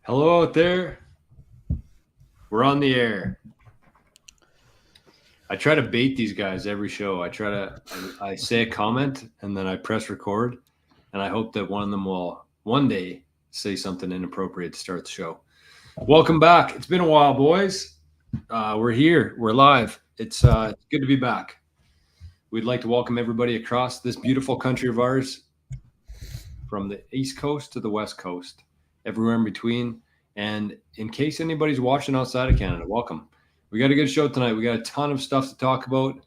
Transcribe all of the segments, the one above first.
Hello out there. We're on the air. I try to bait these guys every show. I say a comment and then I press record, and I hope that one of them will one day say something inappropriate to start the show. Welcome back. It's been a while, boys. We're here. We're live. It's good to be back. We'd like to welcome everybody across this beautiful country of ours, from the East Coast to the West Coast, everywhere in between. And in case anybody's watching outside of Canada, welcome. We got a good show tonight. We got a ton of stuff to talk about.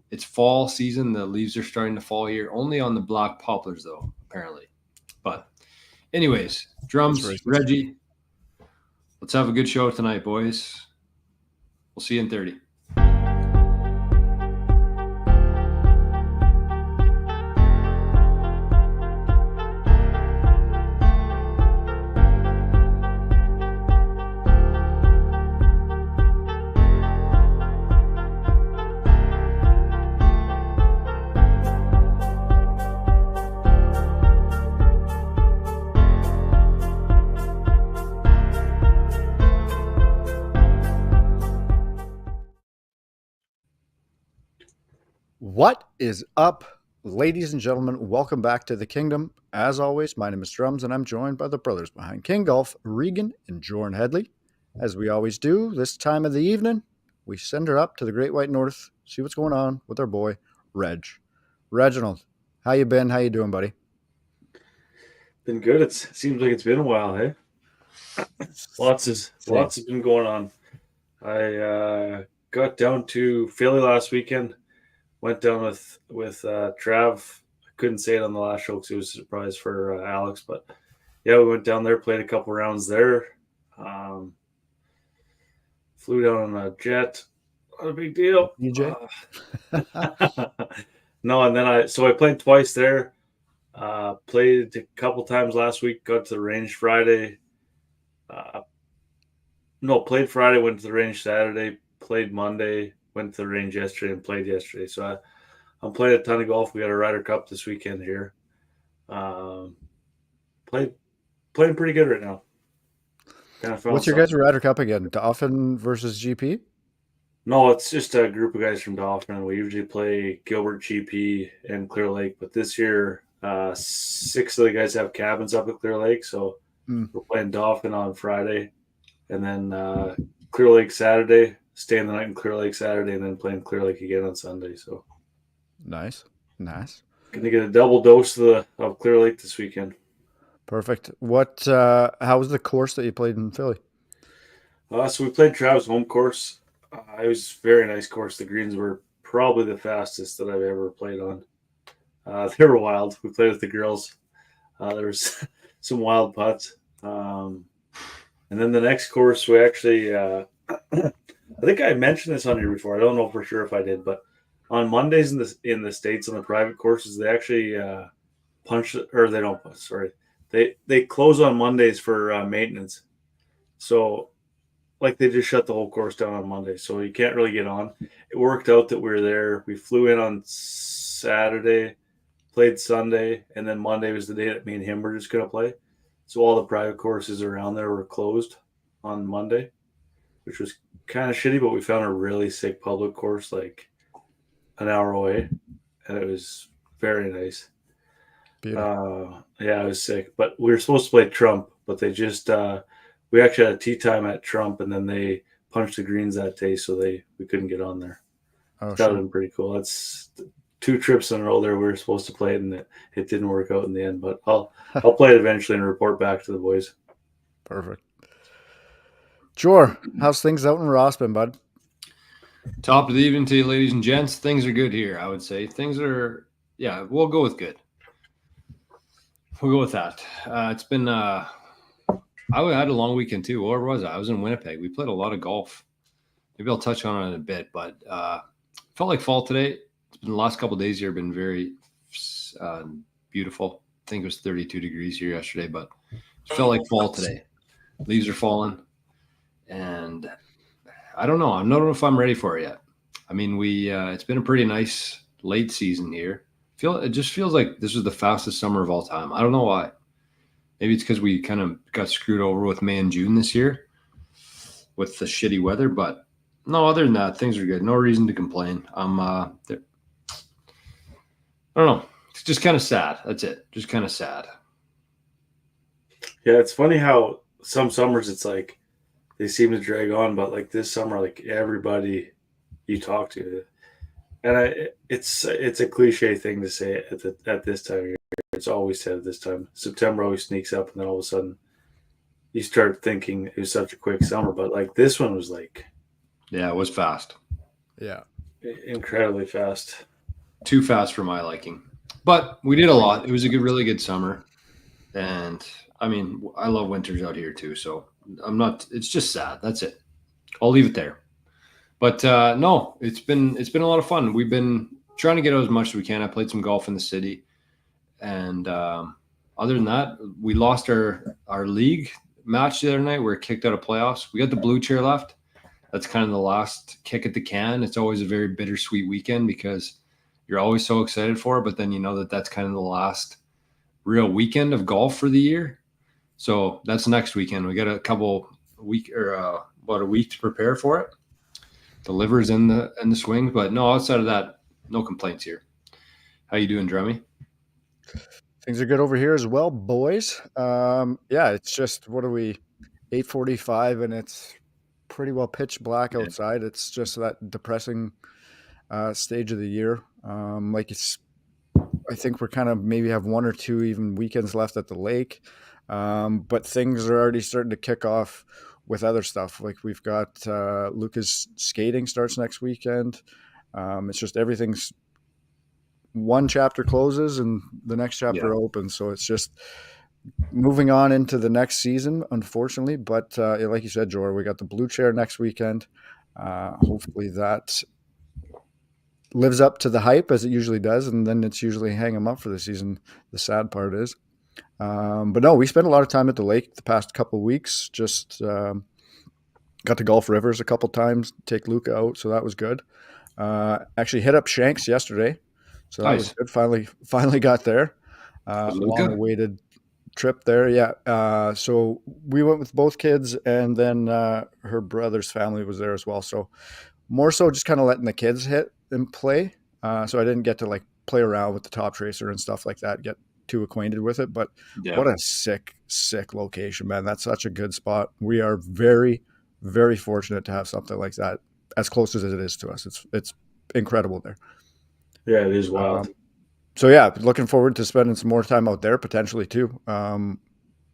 It's fall season. The leaves are starting to fall here, only on the black poplars, though, apparently. But anyways, drums, Reggie, let's have a good show tonight, boys. We'll see you in 30. What is up, ladies and gentlemen? Welcome back to the kingdom. As always, my name is Drums, and I'm joined by the brothers behind King Golf, Regan and Jordan Headley. As we always do, this time of the evening, we send her up to the Great White North, see what's going on with our boy, Reg. Reginald, how you been? How you doing, buddy? Been good. It seems like it's been a while, hey? Lots has been going on. I got down to Philly last weekend. Went down with Trav. I couldn't say it on the last show because it was a surprise for Alex. But, yeah, we went down there, played a couple rounds there. Flew down on a jet. Not a big deal. DJ? No, and then I played twice there. Played a couple times last week. Got to the range Friday. Played Friday, went to the range Saturday. Played Monday. Went to the range yesterday and played yesterday. So I'm playing a ton of golf. We got a Ryder Cup this weekend here. Playing pretty good right now. What's your guys' Ryder Cup again? Dauphin versus GP? No, it's just a group of guys from Dauphin. We usually play Gilbert, GP, and Clear Lake. But this year, 6 of the guys have cabins up at Clear Lake. So we're playing Dauphin on Friday. And then Clear Lake Saturday. Staying the night in Clear Lake Saturday and then playing Clear Lake again on Sunday. So nice. Gonna get a double dose of Clear Lake this weekend. Perfect. What? How was the course that you played in Philly? So we played Trav's home course. It was a very nice course. The greens were probably the fastest that I've ever played on. They were wild. We played with the girls. There was some wild putts. And then the next course, we actually. I think I mentioned this on here before. I don't know for sure if I did, but on Mondays in the States on the private courses, they actually they don't punch. Sorry, they close on Mondays for maintenance. So, like, they just shut the whole course down on Monday, so you can't really get on. It worked out that we were there. We flew in on Saturday, played Sunday, and then Monday was the day that me and him were just going to play. So all the private courses around there were closed on Monday, which was kind of shitty, but we found a really sick public course like an hour away, and it was very nice. Yeah, it was sick. But we were supposed to play Trump, but they just we actually had a tee time at Trump, and then they punched the greens that day, so we couldn't get on there. That would have been pretty cool. That's 2 trips in a row there. We were supposed to play it, and it didn't work out in the end. But I'll play it eventually and report back to the boys. Perfect. Sure. How's things out in Rossman, bud? Top of the evening to you, ladies and gents. Things are good here, I would say. Things are, we'll go with good. We'll go with that. It's been, I had a long weekend too. Where was I? I was in Winnipeg. We played a lot of golf. Maybe I'll touch on it in a bit, but felt like fall today. It's been the last couple of days here, been very beautiful. I think it was 32 degrees here yesterday, but it felt like fall today. Leaves are falling. And I don't know. I don't know if I'm ready for it yet. I mean, it's been a pretty nice late season here. It just feels like this was the fastest summer of all time. I don't know why. Maybe it's because we kind of got screwed over with May and June this year with the shitty weather. But no, other than that, things are good. No reason to complain. I don't know. It's just kind of sad. That's it. Just kind of sad. Yeah, it's funny how some summers it's like they seem to drag on, but like this summer, like everybody you talk to, and it's a cliche thing to say at this time of year. It's always said at this time. September always sneaks up, and then all of a sudden you start thinking it was such a quick summer. But like this one was like, yeah, it was fast. Yeah, incredibly fast. Too fast for my liking. But we did a lot. It was a really good summer, and I mean, I love winters out here too. So I'm not. It's just sad. That's it. I'll leave it there. But no, it's been a lot of fun. We've been trying to get out as much as we can. I played some golf in the city, and other than that, we lost our league match the other night. We were kicked out of playoffs. We got the blue chair left. That's kind of the last kick at the can. It's always a very bittersweet weekend because you're always so excited for it, but then you know that that's kind of the last real weekend of golf for the year. So that's next weekend. We got a about a week to prepare for it. The liver's in the swing, but no, outside of that, no complaints here. How you doing, Drummy? things are good over here as well, boys. Yeah, it's just, what are we, 8:45, and it's pretty well pitch black outside. It's just that depressing stage of the year. I think we're kind of maybe have one or two even weekends left at the lake, but things are already starting to kick off with other stuff. Like we've got Luca's skating starts next weekend. It's just everything's one chapter closes and the next chapter opens. So it's just moving on into the next season, unfortunately. But like you said, Jor, we got the blue chair next weekend. Hopefully that lives up to the hype as it usually does, and then it's usually hang them up for the season. The sad part is. But no, we spent a lot of time at the lake the past couple of weeks. Just got to Gulf Rivers a couple times, take Luca out, so that was good. Actually hit up Shanks yesterday, so that was good. Finally got there. Long-awaited trip there, yeah. So we went with both kids, and then her brother's family was there as well. So more so just kind of letting the kids hit and play. So I didn't get to like play around with the top tracer and stuff like that, get too acquainted with it. But what a sick location, man. That's such a good spot. We are very, very fortunate to have something like that as close as it is to us. It's incredible there. Yeah, it is wild. So yeah, looking forward to spending some more time out there potentially too.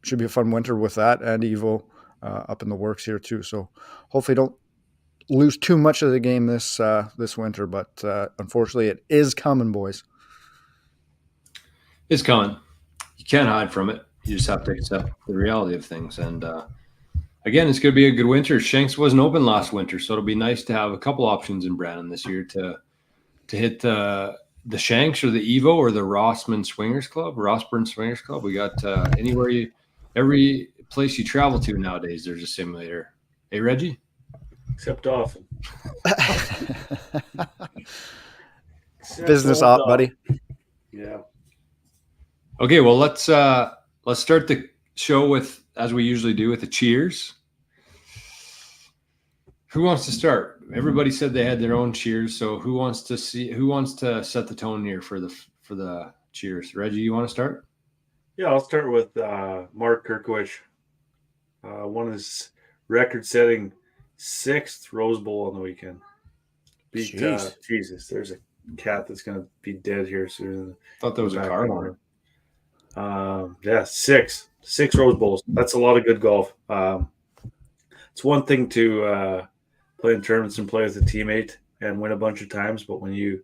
Should be a fun winter with that, and Evo up in the works here too. So hopefully don't lose too much of the game this winter, but unfortunately it is coming, boys. It's coming. You can't hide from it. You just have to accept the reality of things. And again, it's going to be a good winter. Shanks wasn't open last winter, so it'll be nice to have a couple options in Brandon this year to hit the Shanks or the Evo or the Rossburn Swingers Club. We got every place you travel to nowadays, there's a simulator. Hey, Reggie? Except often. Business op, buddy. Yeah. Okay, well let's start the show with, as we usually do, with the cheers. Who wants to start? Everybody said they had their own cheers, so who wants to set the tone here for the cheers? Reggie, you want to start? Yeah, I'll start with Mark Kirkowich. Won his record-setting 6th Rose Bowl on the weekend. Beat Jesus. There's a cat that's gonna be dead here soon. Thought that was a car horn. Yeah, six Rose Bowls. That's a lot of good golf. It's one thing to play in tournaments and play with a teammate and win a bunch of times, but when you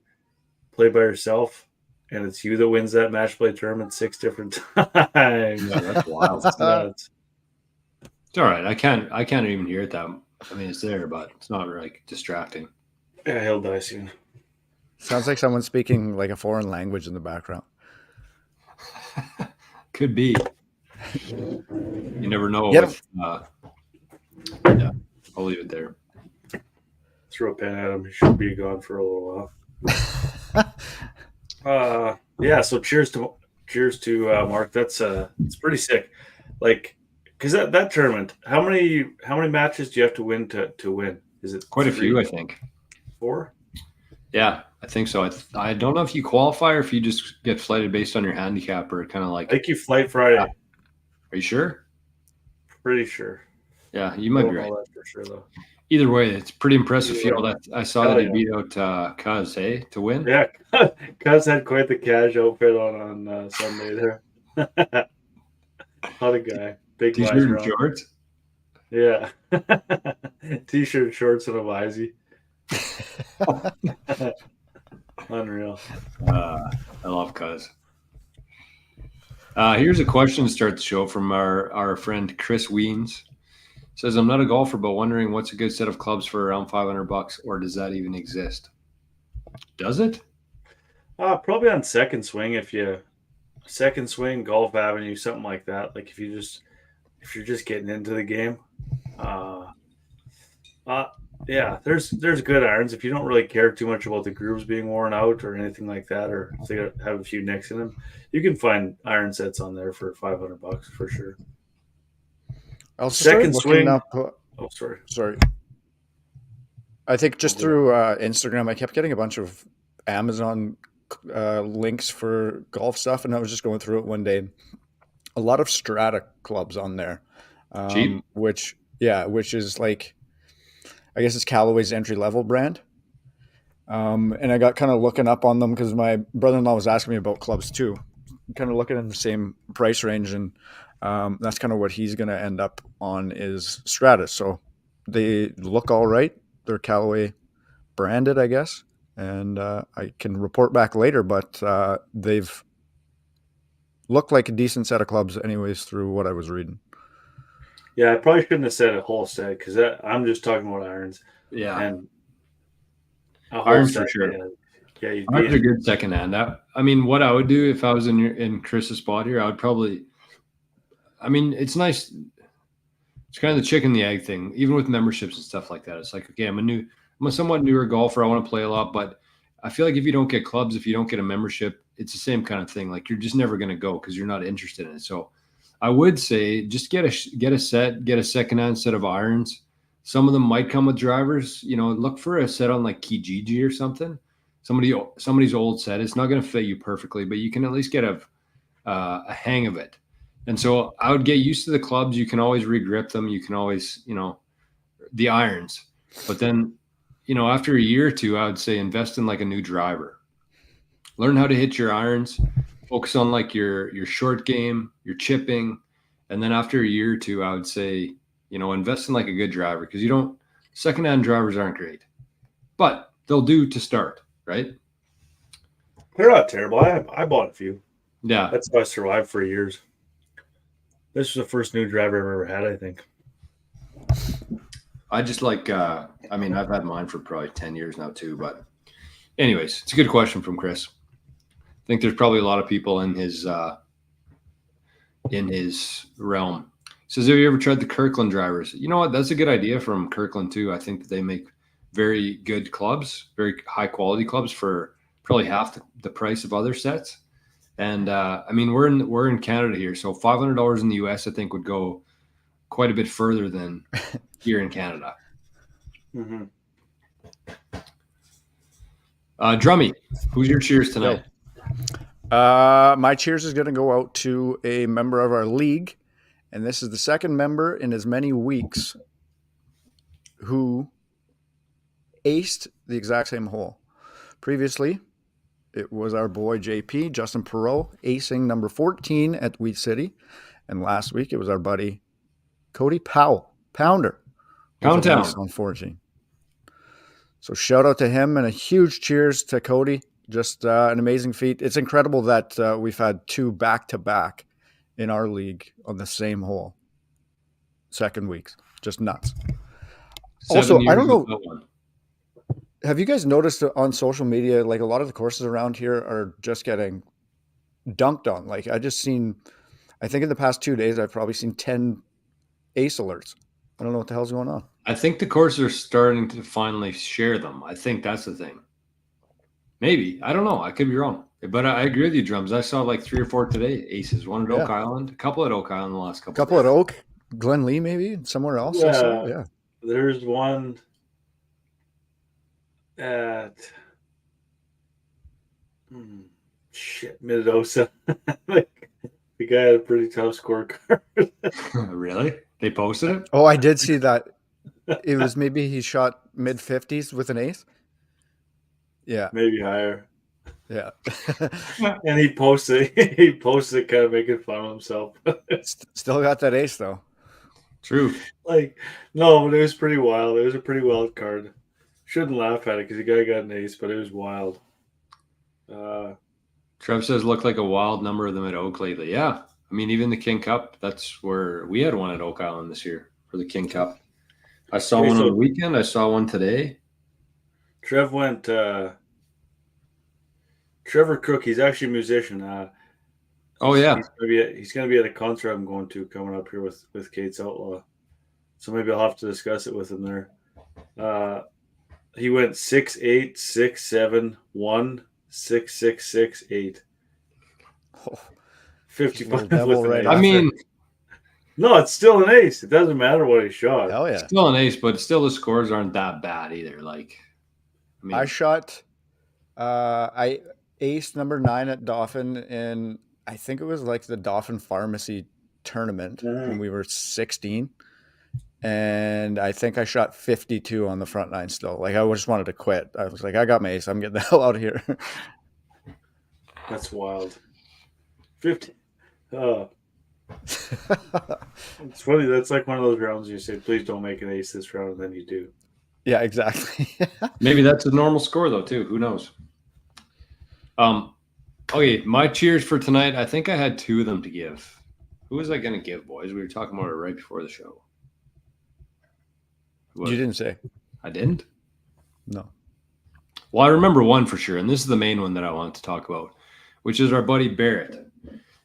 play by yourself and it's you that wins that match play tournament 6 different times, yeah, that's wild. It's all right. I can't even hear it that. I mean, it's there, but it's not like distracting. Yeah, he'll die soon. Sounds like someone speaking like a foreign language in the background. Could be. You never know. Yeah, I'll leave it there. Throw a pen at him. He should be gone for a little while. Yeah. So cheers to Mark. That's it's pretty sick. Like, because that tournament, how many matches do you have to win to win? Is it Quite a 3, few, I think. 4? Yeah, I think so. I don't know if you qualify or if you just get flighted based on your handicap or kind of I like. think you flight Friday. Are you sure? Pretty sure. Yeah, you I might don't be right. know that for sure though. Either way, it's pretty impressive Either field. I saw Hell that he yeah. beat out Cuz, hey, to win. Yeah, Cuz had quite the cash outfit on Sunday there. What a guy, big T-shirt visor and on. shorts. Yeah, t-shirt, shorts, and a visor. Unreal. I love Cuz. Here's a question to start the show from our friend Chris Weens. Says, I'm not a golfer, but wondering what's a good set of clubs for around $500, or does that even exist? Does it? Probably on second swing second swing, Golf Avenue, something like that. Like if you're just getting into the game. Uh, yeah, there's good irons if you don't really care too much about the grooves being worn out or anything like that, or if they have a few nicks in them. You can find iron sets on there for $500 for sure. I also Second started looking swing. up. Oh, sorry. Sorry. I think just through Instagram, I kept getting a bunch of Amazon links for golf stuff, and I was just going through it one day. A lot of Strata clubs on there, Cheap? which is like, I guess it's Callaway's entry level brand. And I got kind of looking up on them because my brother-in-law was asking me about clubs too, kind of looking in the same price range, and that's kind of what he's going to end up on is Strata. So they look all right. They're Callaway branded, I guess, and I can report back later, but they've looked like a decent set of clubs anyways through what I was reading. Yeah, I probably shouldn't have said a whole set because I'm just talking about irons. Yeah. And a whole Irons set, for sure. Yeah, you'd Irons be are good second hand. I mean, what I would do if I was in Chris's spot here, I would probably. I mean, it's nice. It's kind of the chicken and the egg thing, even with memberships and stuff like that. It's like, okay, I'm a somewhat newer golfer. I want to play a lot, but I feel like if you don't get clubs, if you don't get a membership, it's the same kind of thing. Like you're just never going to go because you're not interested in it. So I would say just get a secondhand set of irons. Some of them might come with drivers. Look for a set on like Kijiji or something. Somebody's old set. It's not going to fit you perfectly, but you can at least get a hang of it. And so I would get used to the clubs. You can always regrip them. You can always, the irons. But then, after a year or two, I would say invest in like a new driver. Learn how to hit your irons. Focus on like your short game, your chipping. And then after a year or two, I would say, invest in like a good driver because secondhand drivers aren't great, but they'll do to start, right? They're not terrible. I bought a few. Yeah. That's how I survived for years. This was the first new driver I've ever had, I think. I just like, I've had mine for probably 10 years now too, but anyways, it's a good question from Chris. I think there's probably a lot of people in his realm. He says, have you ever tried the Kirkland drivers? You know what? That's a good idea from Kirkland too. I think that they make very good clubs, very high quality clubs for probably half the price of other sets. And we're in Canada here, so $500 in the US I think would go quite a bit further than here in Canada. Mm-hmm. Drummy, who's your cheers tonight? My cheers is going to go out to a member of our league, and this is the second member in as many weeks who aced the exact same hole. Previously, it was our boy JP, Justin Perot, acing number 14 at Wheat City. And last week, it was our buddy Cody Pounder. Pound Town. On 14. So shout out to him and a huge cheers to Cody. Just an amazing feat. It's incredible that we've had two back-to-back in our league on the same hole. Second weeks. Just nuts. Also, I don't know. Have you guys noticed on social media, like a lot of the courses around here are just getting dunked on? Like I think in the past 2 days, I've probably seen 10 ace alerts. I don't know what the hell's going on. I think the courses are starting to finally share them. I think that's the thing. Maybe. I don't know. I could be wrong. But I agree with you, Drums. I saw like 3 or 4 today, aces. One at Yeah. Oak Island, a couple at Oak Island the last A couple. couple at Oak, Glen Lee, maybe somewhere else. I saw. Yeah. There's one at Mid-Osa. Like, the guy had a pretty tough scorecard. Really? They posted it? Oh, I did see that. It was maybe he shot mid-50s with an ace. Yeah. Maybe higher. Yeah. And he posted it kind of making fun of himself. Still got that ace though. True. Like, no, but it was pretty wild. It was a pretty wild card. Shouldn't laugh at it because the guy got an ace, but it was wild. Trev says looked like a wild number of them at Oak lately. Yeah. I mean, even the King Cup, that's where we had one at Oak Island this year for the King Cup. I saw one on the weekend. I saw one today. Trev went Trevor Cook, he's actually a musician. Oh yeah. He's gonna be at a concert I'm going to coming up here with Kate's Outlaw. So maybe I'll have to discuss it with him there. He went 6-8, 6-7, 1, 6, 6, 6, 8. Oh, 50 little bucks devil with an right ace. I mean, no, it's still an ace. It doesn't matter what he shot. hell yeah. still an ace, but still the scores aren't that bad either. Like, I mean, I shot I aced number 9 at Dauphin in, I think it was like the Dauphin Pharmacy tournament when we were 16. And I think I shot 52 on the front 9 still. Like, I just wanted to quit. I was like, I got my ace. I'm getting the hell out of here. That's wild. 50. Oh. It's funny. That's like one of those rounds you say, please don't make an ace this round, and then you do. Yeah, exactly. maybe that's a normal score though too. Who knows? Okay, my cheers for tonight. I think I had 2 of them to give. Who was I going to give, boys? We were talking about it right before the show. You didn't say. I didn't? No. Well, I remember one for sure, and this is the main one that I wanted to talk about, which is our buddy Barrett.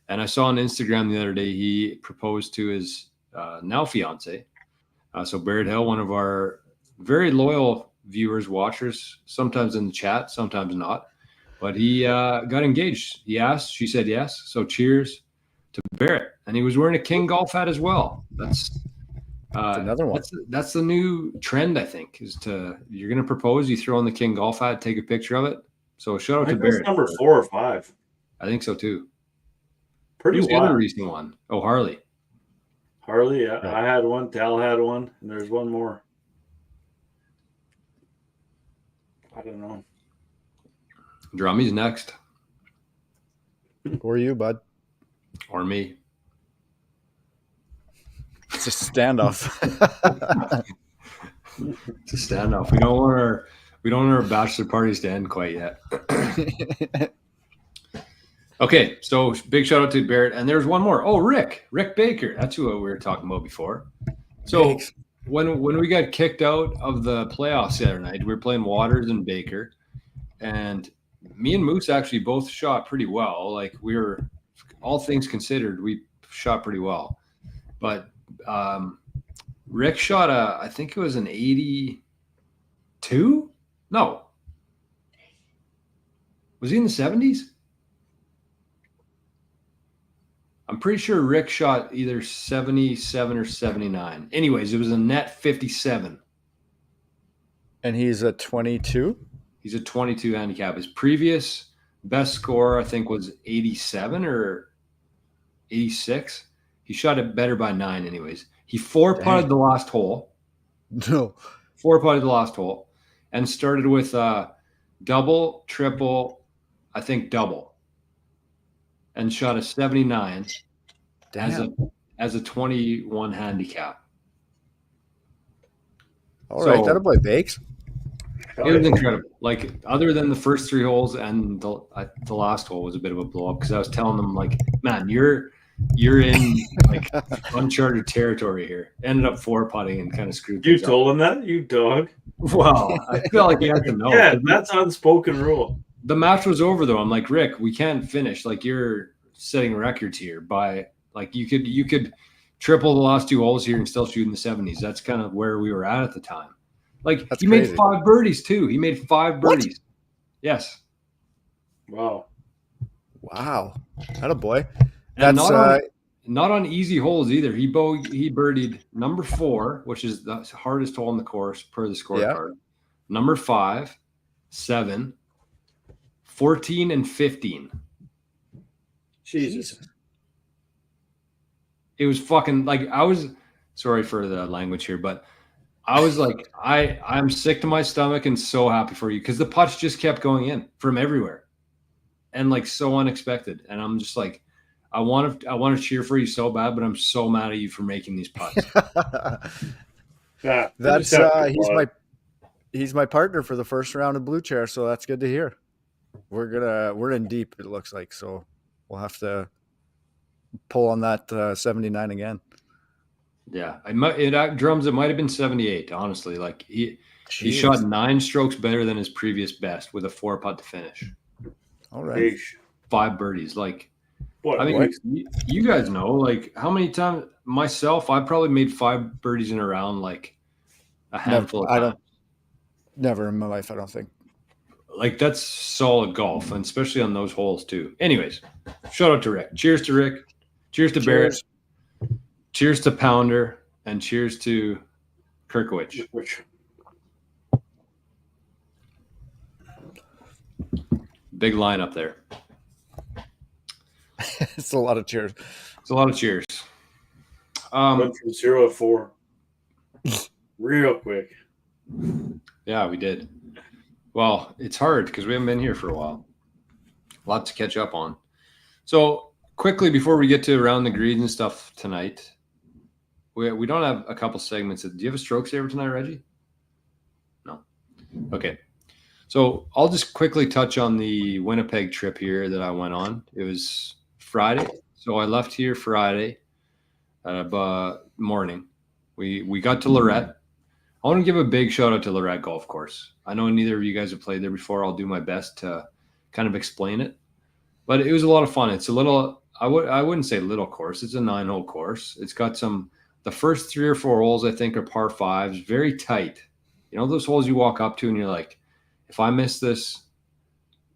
And I saw on Instagram the other day he proposed to his now fiance. So Barrett Hill, one of our very loyal viewers, watchers, sometimes in the chat, sometimes not. But he got engaged. He asked, she said yes. So cheers to Barrett. And he was wearing a King golf hat as well. That's another one. That's the new trend, I think, is you're going to propose, you throw on the King golf hat, take a picture of it. So shout out to Barrett. Number 4 or 5. I think so too. Pretty Who's the wild. other recent one? Oh, Harley. Harley, yeah. I had one. Tal had one, and there's one more. I don't know. Drummy's next. Or you, bud. Or me. It's a standoff. It's a standoff. We don't want our bachelor parties to end quite yet. Okay, so big shout out to Barrett. And there's one more. Oh, Rick Baker. That's who we were talking about before. So Thanks. when we got kicked out of the playoffs the other night, we were playing Waters and Baker. And me and Moose actually both shot pretty well. Like, we were, all things considered, we shot pretty well. But Rick shot I think it was an 82? No. Was he in the 70s? I'm pretty sure Rick shot either 77 or 79. Anyways, it was a net 57. And he's a 22? He's a 22 handicap. His previous best score, I think, was 87 or 86. He shot it better by 9 anyways. He 4-putted the last hole. No. 4-putted the last hole and started with double, triple, I think double. And shot a 79 as a 21 handicap. All right, that'll play bakes. It was incredible. Like, other than the first 3 holes and the last hole was a bit of a blow up because I was telling them, like, man, you're in like uncharted territory here. Ended up 4-putting and kind of screwed. You told him that, you dog. Well, I feel like you have to know. Yeah, that's unspoken rule. The match was over though. I'm like, Rick, we can't finish. Like, you're setting records here by, like, you could triple the last 2 holes here and still shoot in the 70s. That's kind of where we were at the time. Like, That's he crazy. made 5 birdies too. He made 5 birdies. What? Yes. Wow. Wow. Attaboy. And That's not on easy holes either. He birdied number 4, which is the hardest hole on the course per the scorecard. Number 5, 7, 14, and 15. Jesus. It was fucking like, I was sorry for the language here, but I was like, I'm sick to my stomach and so happy for you because the putts just kept going in from everywhere and like so unexpected. And I'm just like, I want to cheer for you so bad, but I'm so mad at you for making these putts. Yeah, that's he's my partner for the first round of Blue Chair, so that's good to hear. We're in deep, it looks like, so we'll have to pull on that 79 again. Yeah, drums. It might have been 78. Honestly, like he shot 9 strokes better than his previous best with a 4-putt to finish. All right, 5 birdies. Like, what, I mean, you guys know, like how many times myself, I probably made 5 birdies in a round, like a handful of times. Never in my life, I don't think. Like that's solid golf, and especially on those holes too. Anyways, shout out to Rick. Cheers to Rick. Cheers to Barrett. Cheers to Pounder, and cheers to Kirkowicz. Big line up there. It's a lot of cheers. It's a lot of cheers. Went from 0 to 4 real quick. Yeah, we did. Well, it's hard because we haven't been here for a while. A lot to catch up on. So quickly, before we get to around the greens and stuff tonight, we don't have a couple segments. Do you have a stroke saver tonight, Reggie? No. Okay. So I'll just quickly touch on the Winnipeg trip here that I went on. It was Friday. So I left here Friday morning. We got to Lorette. I want to give a big shout out to Lorette Golf Course. I know neither of you guys have played there before. I'll do my best to kind of explain it. But it was a lot of fun. It's a little, I wouldn't say little course. It's a 9-hole course. It's got the first 3 or 4 holes, I think, are par 5s, very tight. You know, those holes you walk up to and you're like, if I miss this,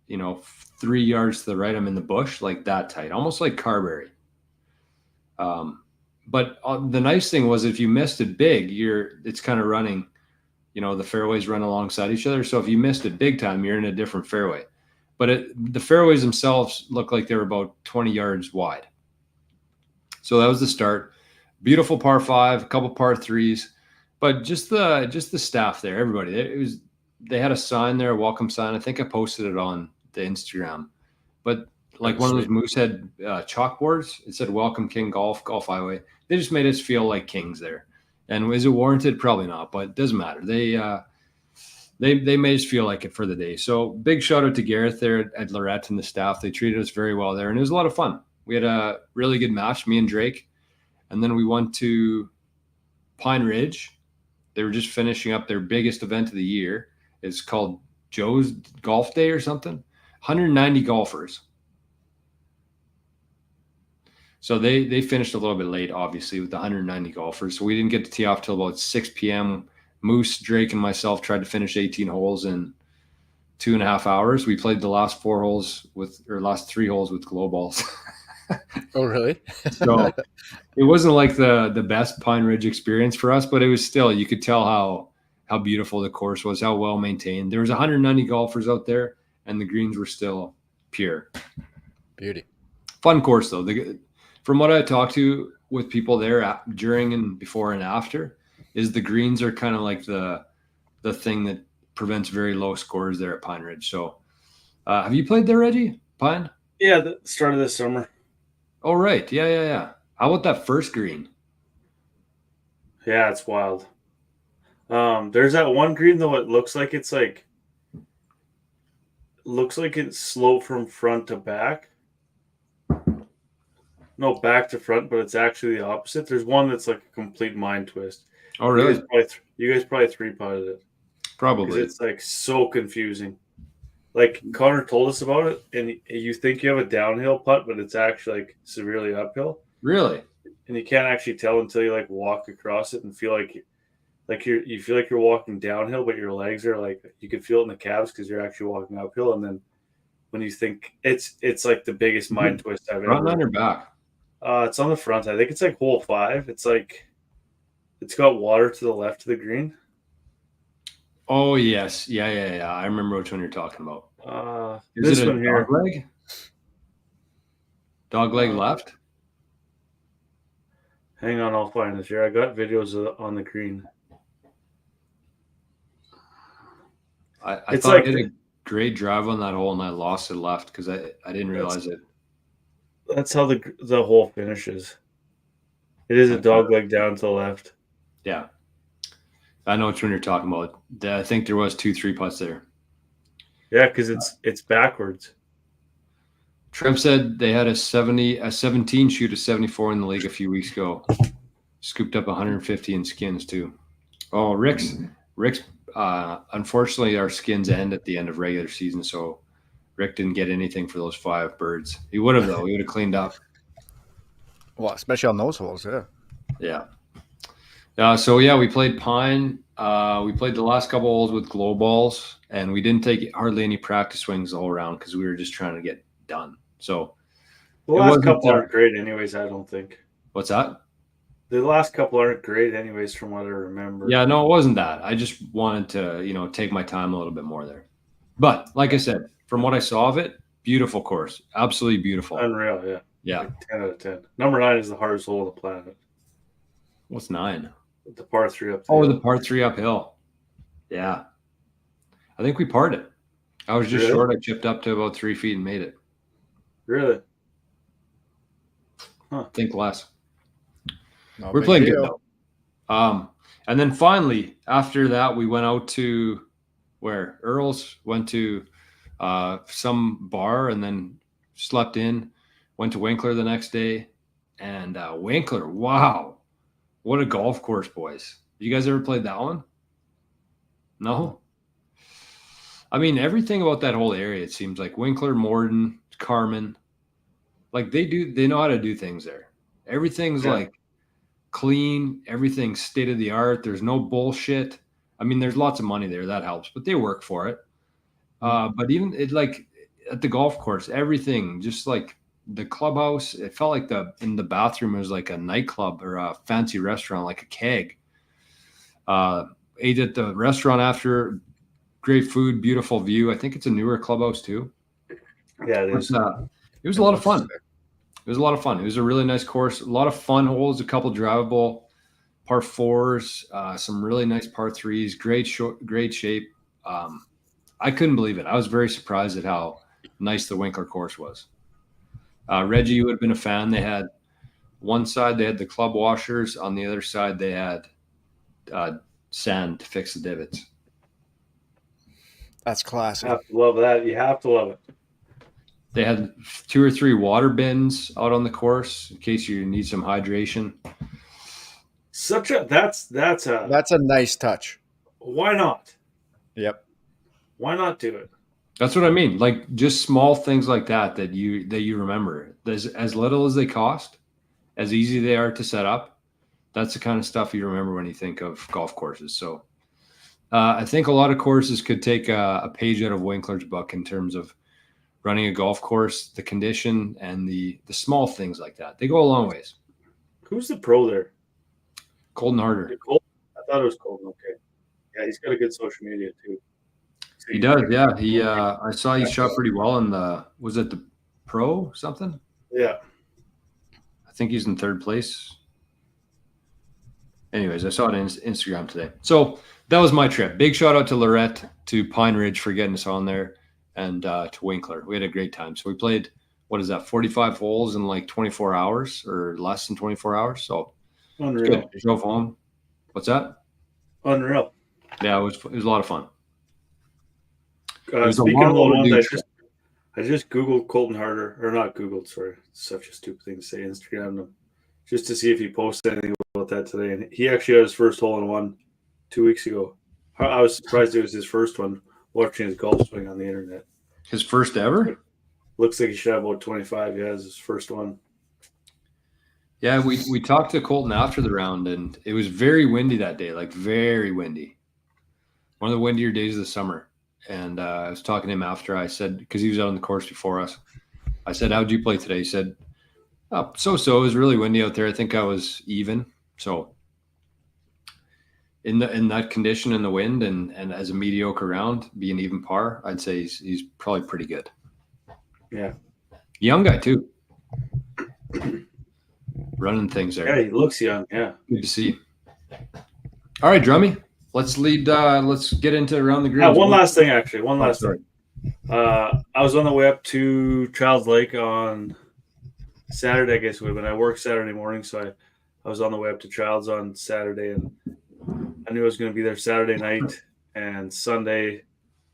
3 yards to the right, I'm in the bush, like that tight, almost like Carberry. But the nice thing was if you missed it big, it's kind of running, the fairways run alongside each other. So if you missed it big time, you're in a different fairway. But the fairways themselves look like they were about 20 yards wide. So that was the start. Beautiful par 5, a couple par 3s, but just the staff there, everybody. They had a sign there, a welcome sign. I think I posted it on the Instagram, but like one of those Moosehead chalkboards. It said "Welcome King Golf Highway." They just made us feel like kings there. And is it warranted? Probably not, but it doesn't matter. They made us feel like it for the day. So big shout out to Gareth there at Lorette and the staff. They treated us very well there, and it was a lot of fun. We had a really good match, me and Drake, and then we went to Pine Ridge. They were just finishing up their biggest event of the year. It's called Joe's Golf Day or something. 190 golfers. So they finished a little bit late, obviously, with the 190 golfers. So we didn't get to tee off till about 6 p.m. Moose, Drake, and myself tried to finish 18 holes in 2.5 hours. We played the last 3 holes with glow balls. Oh, really? So it wasn't like the best Pine Ridge experience for us, but it was still, you could tell how beautiful the course was, how well maintained. There was 190 golfers out there, and the greens were still pure beauty. Fun course though. From what I talked to with people there during and before and after, is the greens are kind of like the thing that prevents very low scores there at Pine Ridge. So have you played there, Reggie? Pine? Yeah, the start of this summer. Oh, right. Yeah. How about that first green? Yeah, it's wild. There's that one green though. It looks like it's sloped from front to back. No, back to front, but it's actually the opposite. There's one that's like a complete mind twist. Oh, really? You guys probably 3-putted it. Probably. It's like so confusing. Like Connor told us about it, and you think you have a downhill putt, but it's actually like severely uphill. Really? And you can't actually tell until you like walk across it and feel like you feel like you're walking downhill, but your legs are like, you can feel it in the calves because you're actually walking uphill, and then when you think it's like the biggest mind twist I've Front ever. line or back? It's on the front. I think it's like hole 5. It's like it's got water to the left of the green. Oh yes, yeah. I remember which one you're talking about. Is This it a one here. dog leg? Dog leg left? Hang on, I'll find it here. I got videos on the green. I It's thought like I did a great drive on that hole and I lost it left because I didn't realize it. That's how the hole finishes. It is a dog leg down to the left. Yeah. I know which one you're talking about. I think there was 2-3 putts there. Yeah, because it's backwards. Trev said they had a 17 shoot a 74 in the league a few weeks ago. Scooped up 150 in skins too. Oh, Rick's unfortunately our skins end at the end of regular season, so Rick didn't get anything for those 5 birds. He would have though. He would have cleaned up. Well, especially on those holes, yeah. So yeah, we played Pine. We played the last couple holes with glow balls, and we didn't take hardly any practice swings the whole round because we were just trying to get done. So the last couple aren't great, anyways. I don't think. What's that? The last couple aren't great, anyways, from what I remember. Yeah, no, it wasn't that. I just wanted to, take my time a little bit more there. But like I said, from what I saw of it, beautiful course, absolutely beautiful, unreal. Yeah. Yeah. Like 10 out of 10. Number 9 is the hardest hole on the planet. What's 9? The par 3 up. Oh, the par 3 uphill. Yeah, I think we parred it. I was just short. I chipped up to about 3 feet and made it. Really? Huh. Think less. No We're playing good though. And then finally, after that, we went out to where Earl's, went to some bar and then slept in. Went to Winkler the next day, and Winkler, wow, what a golf course, boys! You guys ever played that one? No. I mean, everything about that whole area, it seems like Winkler, Morden, Carmen, like they know how to do things there. Everything's like clean, everything's state of the art. There's no bullshit. I mean, there's lots of money there, that helps, but they work for it. But even it, like at the golf course, everything, just like the clubhouse, it felt like in the bathroom was like a nightclub or a fancy restaurant, like a keg. Ate at the restaurant after. Great food, beautiful view. I think it's a newer clubhouse too. Yeah, it is. It was a lot of fun. It was a lot of fun. It was a really nice course. A lot of fun holes, a couple drivable par 4s, some really nice par 3s, great shape. I couldn't believe it. I was very surprised at how nice the Winkler course was. Reggie, you would have been a fan. They had one side, they had the club washers. On the other side, they had sand to fix the divots. That's classic. You have to love that. You have to love it. They had 2 or 3 water bins out on the course in case you need some hydration. That's a nice touch. Why not? Yep. Why not do it? That's what I mean. Like just small things like that you remember. As little as they cost, as easy they are to set up. That's the kind of stuff you remember when you think of golf courses. So I think a lot of courses could take a page out of Winkler's book in terms of running a golf course, the condition, and the small things like that. They go a long ways. Who's the pro there? Colton Harder. I thought it was Colton. Okay. Yeah, he's got a good social media too. He does, yeah. I saw he shot pretty well in was it the pro something? Yeah. I think he's in 3rd place. Anyways, I saw it on Instagram today. So that was my trip. Big shout out to Lorette, to Pine Ridge for getting us on there, and to Winkler. We had a great time. So we played, 45 holes in like 24 hours or less than 24 hours. So unreal. Good. Drove home. What's that? Unreal. Yeah, it was a lot of fun. Speaking of ones, I just Googled Colton Harder, or not Googled, sorry. It's such a stupid thing to say. Instagrammed him just to see if he posted anything about that today. And he actually had his first hole in one 2 weeks ago. I was surprised it was his first one, watching his golf swing on the internet. His first ever? Looks like he should have about 25. Yeah, his first one. Yeah, we talked to Colton after the round, and it was very windy that day, like very windy. One of the windier days of the summer. And I was talking to him after. I said, because he was out on the course before us, I said, how'd you play today? He said, so-so. It was really windy out there. I think I was even. So in that condition in the wind and as a mediocre round, being even par, I'd say he's probably pretty good. Yeah. Young guy too. Running things there. Yeah, he looks young. Yeah. Good to see. All right, Drummy. Let's get into around the greens. Yeah, one last thing. I was on the way up to Child's Lake on Saturday, I guess it would have been. I worked Saturday morning, so I was on the way up to Child's on Saturday, and I knew I was going to be there Saturday night and Sunday,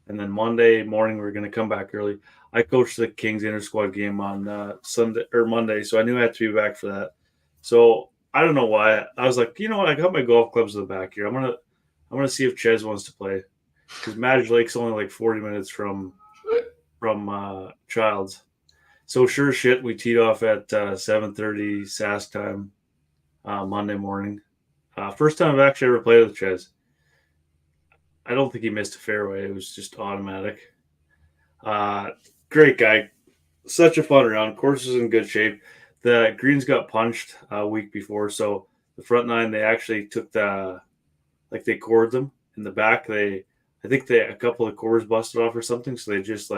and then Monday morning we were going to come back early. I coached the Kings inter-squad game on Sunday or Monday, so I knew I had to be back for that. So I don't know why. I was like, you know what? I got my golf clubs in the back here. I'm gonna see if Ches wants to play, because Madge Lake's only like 40 minutes from Child's. So sure shit, we teed off at 7:30 Sask time Monday morning. First time I've actually ever played with Ches. I don't think he missed a fairway. It was just automatic. Great guy. Such a fun round. Course is in good shape. The greens got punched a week before, so the front nine, they actually took they cored them. In the back, I think a couple of cores busted off or something, so they just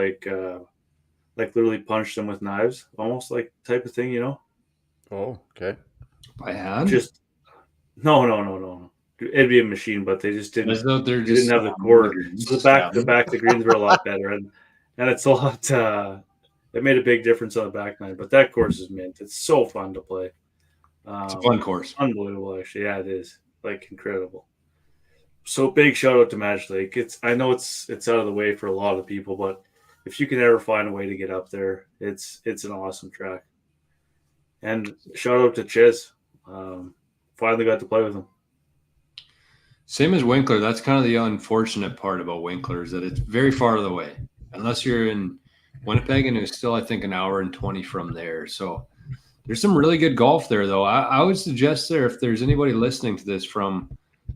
literally punched them with knives, almost like type of thing, you know? Oh, okay. By hand? Just no. It'd be a machine, but they just didn't. They didn't have the core. So the greens were a lot better, and it's a lot. It made a big difference on the back nine. But that course is mint. It's so fun to play. It's a fun course. Unbelievable, actually. Yeah, it is. Like, incredible. So big shout out to Madge Lake. I know it's out of the way for a lot of people, but if you can ever find a way to get up there, it's an awesome track. And shout out to Ches. Finally got to play with him. Same as Winkler. That's kind of the unfortunate part about Winkler, is that it's very far away. Unless you're in Winnipeg, and it's still, I think, an hour and 20 from there. So there's some really good golf there, though. I would suggest there, if there's anybody listening to this from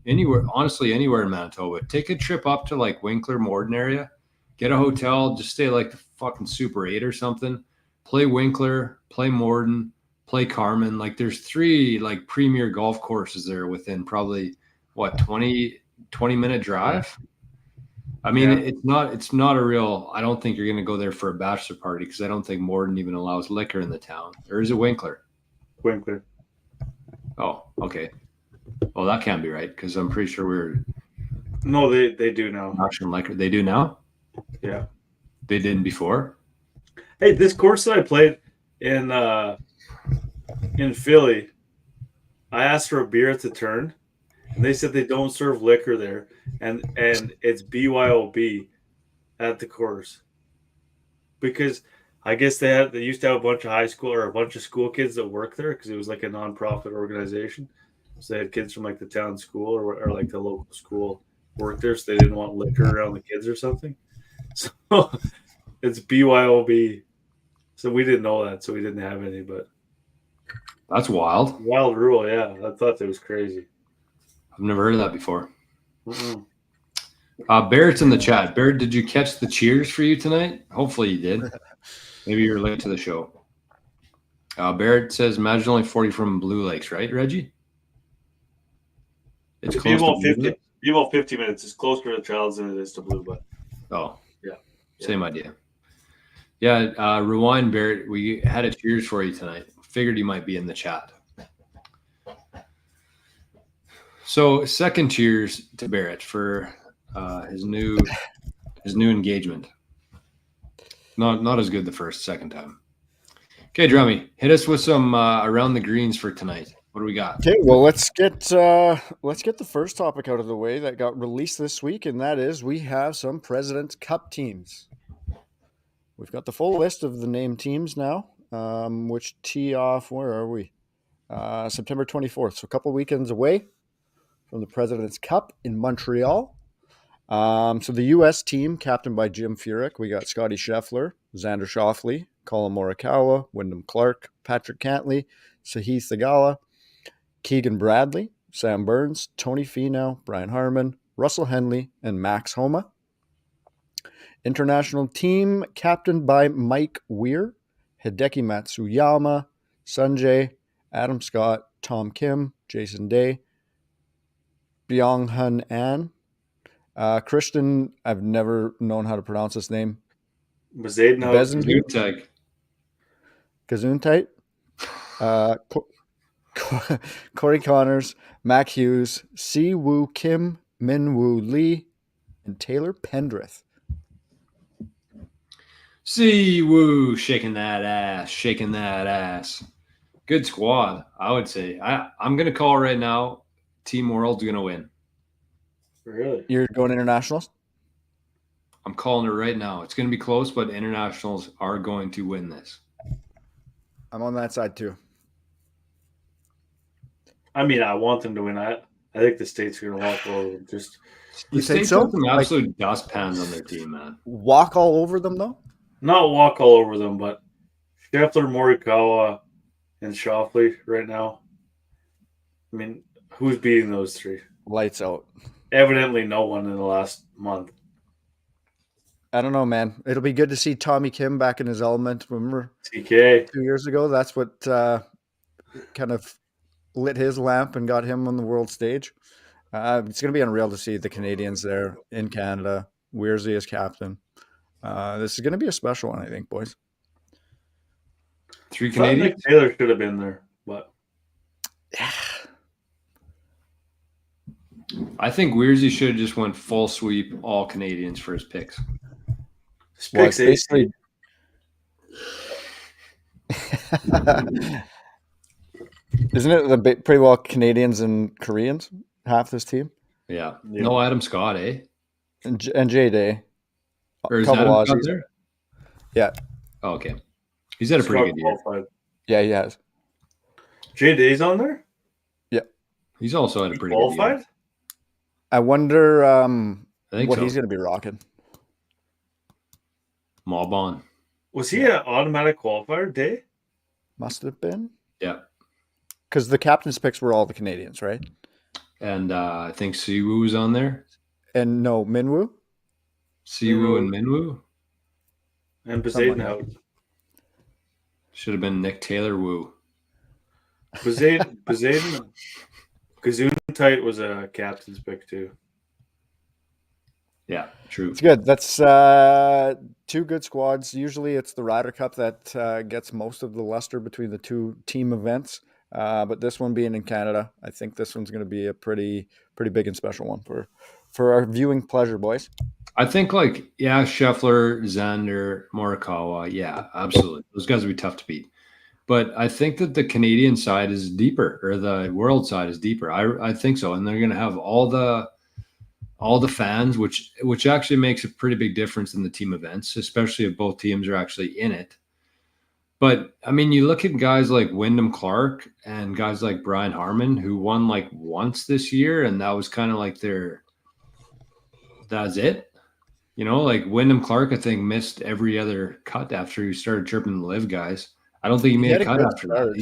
anywhere, honestly, anywhere in Manitoba, take a trip up to like Winkler, Morden area, get a hotel, just stay like the fucking Super 8 or something, play Winkler, play Morden, play Carmen. Like, there's 3 like premier golf courses there within probably 20-minute drive. I mean, yeah. It's not a real, I don't think you're going to go there for a bachelor party, because I don't think Morden even allows liquor in the town. Or is it Winkler? Winkler. Oh, okay. Well, that can't be right, because I'm pretty sure No, they do now. Auction liquor. They do now? Yeah. They didn't before? Hey, this course that I played in Philly, I asked for a beer at the turn, and they said they don't serve liquor there, and it's BYOB at the course, because I guess they used to have a bunch of high school or a bunch of school kids that work there, because it was like a nonprofit organization. So they had kids from like the town school or like the local school work there, so they didn't want liquor around the kids or something. So it's BYOB. So we didn't know that, so we didn't have any. But that's wild. Wild rule, yeah. I thought that was crazy. I've never heard of that before. Barrett's in the chat. Barrett, did you catch the cheers for you tonight? Hopefully you did. Maybe you're late to the show. Barrett says, imagine only 40 from Blue Lakes, right, Reggie? It's close to 50. Be about 50 minutes. It's closer to Child's than it is to Blue, but yeah. Same idea. Yeah, rewind, Barrett. We had a cheers for you tonight. Figured you might be in the chat. So, second cheers to Barrett for his new engagement. Not as good the second time. Okay, Drummy, hit us with some around the greens for tonight. What do we got? Okay, well, let's get the first topic out of the way that got released this week, and that is we have some President's Cup teams. We've got the full list of the named teams now, which tee off, where are we? September 24th, so a couple weekends away from the President's Cup in Montreal. So the U.S. team, captained by Jim Furyk, we got Scotty Scheffler, Xander Schauffele, Colin Morikawa, Wyndham Clark, Patrick Cantlay, Sahith Theegala, Keegan Bradley, Sam Burns, Tony Finau, Brian Harman, Russell Henley, and Max Homa. International team captained by Mike Weir, Hideki Matsuyama, Sanjay, Adam Scott, Tom Kim, Jason Day, Byung-Hun An, Christian, I've never known how to pronounce his name. Gesundheit. Gesundheit. Corey Connors, Mac Hughes, Si Woo Kim, Min Woo Lee, and Taylor Pendrith. Si Woo shaking that ass. Good squad, I would say. I'm going to call right now, Team World's going to win. Really? You're going internationals? I'm calling it right now. It's going to be close, but internationals are going to win this. I'm on that side too. I mean, I want them to win. I think the States are going to walk over them. Just the States have some absolute dustpans on their team, man. Walk all over them, though? Not walk all over them, but Scheffler, Morikawa, and Schauffele right now. I mean, who's beating those three? Lights out. Evidently no one in the last month. I don't know, man. It'll be good to see Tommy Kim back in his element. Remember TK 2 years ago? That's what kind of lit his lamp and got him on the world stage. It's going to be unreal to see the Canadians there in Canada. Weirzy as captain. This is going to be a special one, I think, boys. 3 Canadians? Nick Taylor should have been there, but I think Weirzy should have just went full sweep all Canadians for his picks. His picks basically. Isn't it pretty well Canadians and Koreans, half this team? Yeah. No Adam Scott, eh? And Jay Day. Or is Adam Scott there? Yeah. Oh, okay. He's had a pretty good year. Qualified. Yeah, he has. Jay Day's on there? Yeah. He's also had a pretty qualified? good year. I wonder what so. he's going to be rocking. Maubon. Was he an automatic qualifier, Day? Must have been. Yeah. Because the captain's picks were all the Canadians, right? And I think Siwoo was on there. And no, Minwoo? Siwoo and Minwoo? And Bezaden out. Should have been Nick Taylor Woo. Bezaden Gesundheit was a captain's pick too. Yeah, true. It's good. That's 2 good squads. Usually it's the Ryder Cup that gets most of the luster between the 2 team events. But this one being in Canada, I think this one's going to be a pretty big and special one for our viewing pleasure, boys. I think Scheffler, Xander, Morikawa, yeah, absolutely. Those guys would be tough to beat. But I think that the Canadian side is deeper, or the world side is deeper. I think so, and they're going to have all the fans, which actually makes a pretty big difference in the team events, especially if both teams are actually in it. But I mean, you look at guys like Wyndham Clark and guys like Brian Harman, who won like once this year, and that was kind of like that's it. You know, like Wyndham Clark, I think, missed every other cut after he started chirping the live guys. I don't think he made a cut after that.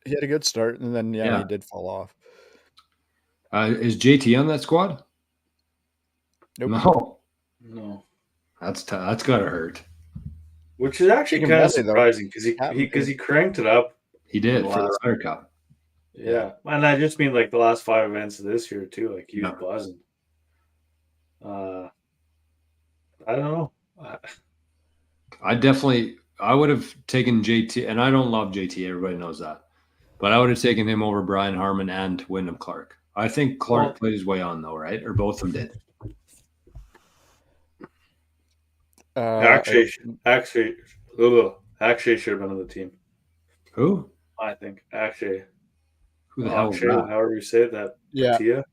He had a good start, and then he did fall off. Is JT on that squad? Nope. No. That's got to hurt. Which is actually kind of surprising because he cranked it up. He did for the Ryder Cup. Yeah, and I just mean like the last 5 events of this year too. Like he was buzzing. I don't know. I would have taken JT, and I don't love JT. Everybody knows that, but I would have taken him over Brian Harman and Wyndham Clark. I think Clark played his way on though, right? Or both of them did. Actually should have been on the team. Who? I think actually. Who the hell? However you say that. Yeah. Tia?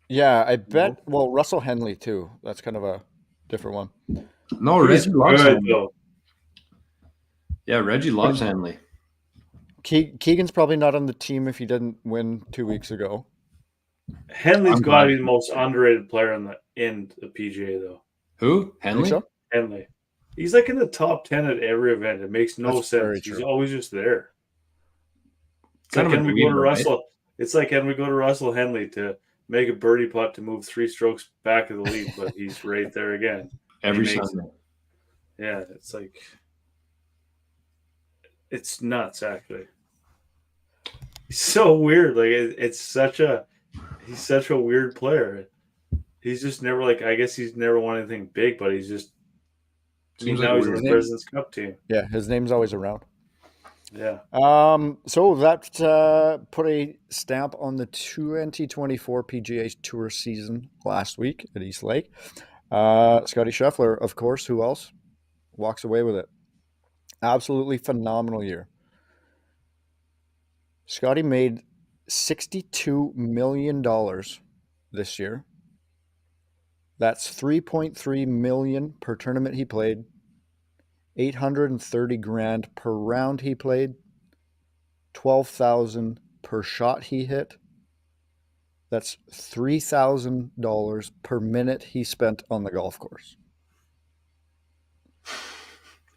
Yeah, I bet. Well, Russell Henley too. That's kind of a different one. No, Reggie loves Henley. Yeah, Reggie loves Henley. Keegan's probably not on the team if he didn't win 2 weeks ago. Henley's got to be the most underrated player in the PGA, though. Who? Henley? So? Henley. He's like in the top 10 at every event. It makes no sense. He's always just there. It's like when we go to Russell. It's like when we go to Russell Henley to make a birdie putt to move 3 strokes back of the lead, but he's right there again. Every He makes Sunday. Yeah, it's like it's nuts. Actually, he's so weird. Like it's such a he's such a weird player. He's just never like I guess he's never won anything big, but he's just. I mean, Seems like now a he's on weird the name. President's Cup team. Yeah, his name's always around. Yeah. So that put a stamp on the 2024 PGA Tour season last week at East Lake. Scotty Scheffler, of course, who else walks away with it? Absolutely phenomenal year. Scotty made $62 million this year. That's $3.3 million per tournament he played, $830,000 per round he played, $12,000 per shot he hit. That's $3,000 per minute he spent on the golf course.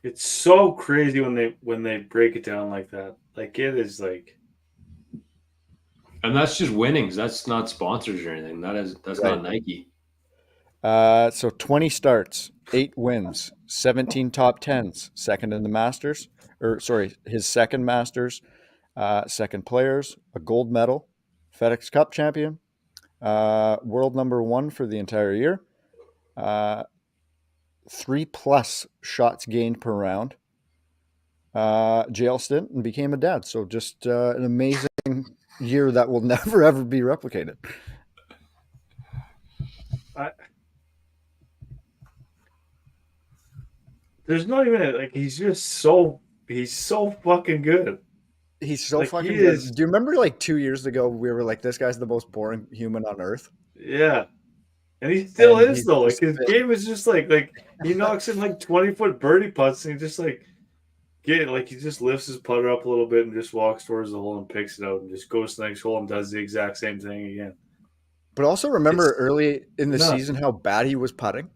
It's so crazy when they break it down like that. Like it is like. And that's just winnings. That's not sponsors or anything. That's Right. not Nike. So 20 starts, 8 wins, 17 top 10s, second in the Masters, his second Masters, second Players, a gold medal, FedEx Cup champion, world number 1 for the entire year, 3+ shots gained per round, jail stint, and became a dad. So just an amazing year that will never, ever be replicated. There's not even like he's so fucking good. He's so Like, fucking he good. is- Do you remember like 2 years ago we were like, this guy's the most boring human on earth? Yeah. And he still And is he's though. Like just his been- game is just like he knocks in like 20-foot birdie putts and he just like he just lifts his putter up a little bit and just walks towards the hole and picks it out and just goes to the next hole and does the exact same thing again. But also remember It's early in the nuts. season how bad he was putting?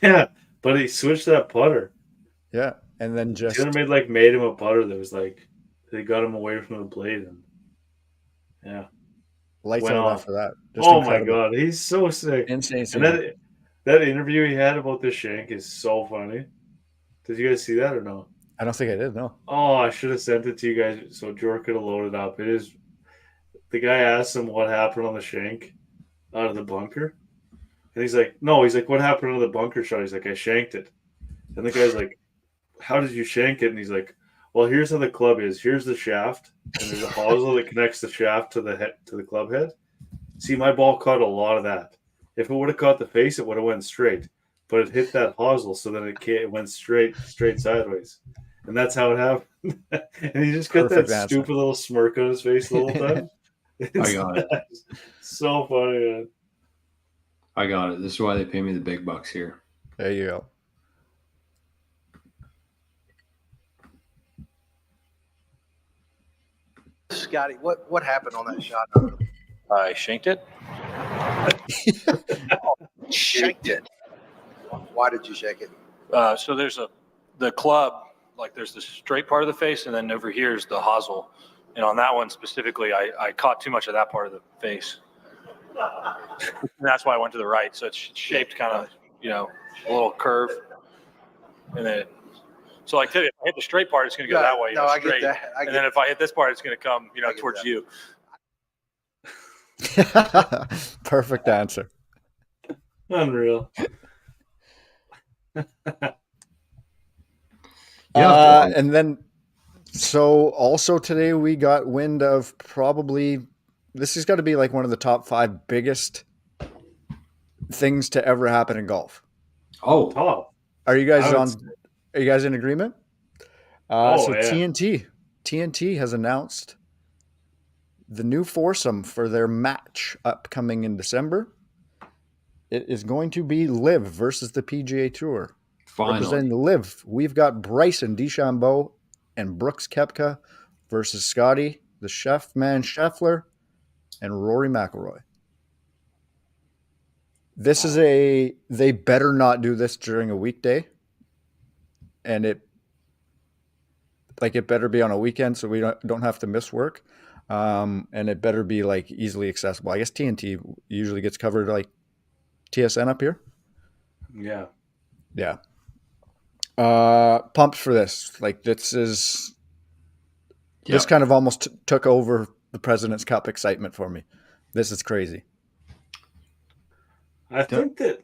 Yeah, but he switched that putter. Yeah. And then just Taylor made him a putter that was like they got him away from the blade and yeah. lights went out off. after that. Just Oh incredible. my god, he's so sick. Insane And season. that interview he had about the shank is so funny. Did you guys see that or no? I don't think I did, no. Oh, I should have sent it to you guys so Jor could have loaded up. It is the guy asked him what happened on the shank out of the bunker. And he's like, what happened on the bunker shot? He's like, I shanked it. And the guy's like, how did you shank it? And he's like, well, here's how the club is. Here's the shaft, and there's a hosel that connects the shaft to the club head. See, my ball caught a lot of that. If it would have caught the face, it would have went straight. But it hit that hosel, so then it went straight sideways. And that's how it happened. And he just got Perfect that answer. stupid little smirk on his face the whole time. I got it. So funny, man. I got it. This is why they pay me the big bucks here. There you go. Scotty, what happened on that shot? I shanked it. Shanked it. Why did you shake it? So there's the club, like there's the straight part of the face, and then over here is the hosel. And on that one specifically, I caught too much of that part of the face. And that's why I went to the right. So it's shaped kind of, a little curve. And then, so like if I hit the straight part, it's going to go that way, No, I straight. get that. And then if I hit this part, it's going to come, I get towards that. you. Perfect answer. Unreal. And then, so also today we got wind of probably, this has got to be like one of the top 5 biggest things to ever happen in golf. Oh, Top. Are you guys I would are you guys in agreement? Oh, yeah. TNT has announced the new foursome for their match upcoming in December. It is going to be Liv versus the PGA Tour. Representing finally. the Liv, we've got Bryson DeChambeau and Brooks Koepka versus Scotty, the Chef Man Scheffler, and Rory McIlroy. This is they better not do this during a weekday. And it better be on a weekend so we don't have to miss work. and it better be like easily accessible. I guess TNT usually gets covered like TSN up here. Yeah. Yeah. Pumped for this. Like this kind of almost took over the President's Cup excitement for me. This is crazy. I think that